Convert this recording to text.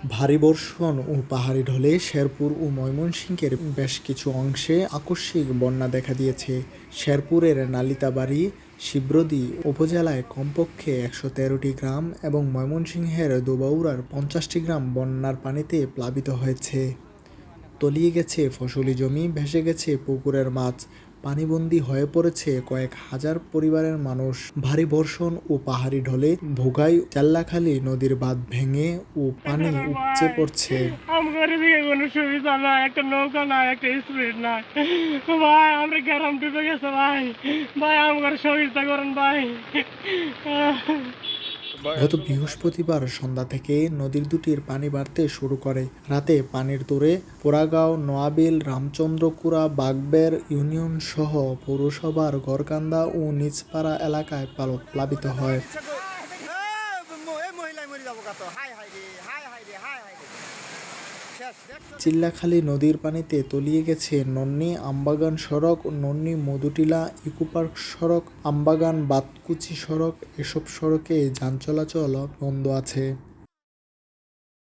ভারী বর্ষণ ও পাহাড়ি ঢলে শেরপুর ও ময়মনসিংহের বেশ কিছু অংশে আকস্মিক বন্যা দেখা দিয়েছে। শেরপুরের নালিতাবাড়ী, শিবরদী উপজেলায় কমপক্ষে ১১৩টি গ্রাম এবং ময়মনসিংহের ধোবাউড়ার ৫০টি গ্রাম বন্যার পানিতে প্লাবিত হয়েছে। তলিয়ে গেছে ফসলি জমি, ভেসে গেছে পুকুরের মাছ, পানিবন্দী হয়ে পড়েছে কয়েক হাজার পরিবারের মানুষ। ভারী বর্ষণ ও পাহাড়ি ঢলে ভোগাই চেল্লাখালী নদীর বাঁধ ভেঙে ও পানি উপচে পড়ছে। আমার এদিকে কোনো সুবিধা নাই, একটা নৌকা নাই, একটা স্পিড নাই ভাই। আমরা গ্রাম ডুবে গেছে ভাই। ভাই আমার সহযোগিতা করেন ভাই। গত বৃহস্পতিবার সন্ধ্যা থেকে নদীর দুটির পানি বাড়তে শুরু করে। রাতে পানির তোড়ে পোড়াগাঁও, নোয়াবিল, রামচন্দ্রপুরা, বাগবের ইউনিয়ন সহ পৌরসভার গড়কান্দা ও নিজপাড়া এলাকায় প্লাবিত হয়। চিল্লাখালী নদীর পানিতে তলিয়ে গেছে নন্নী আমবাগান সড়ক, নন্নী মধুটিলা ইকোপার্ক সড়ক, আমবাগান বাতকুচি সড়ক। এসব সড়কে যান চলাচল বন্ধ আছে।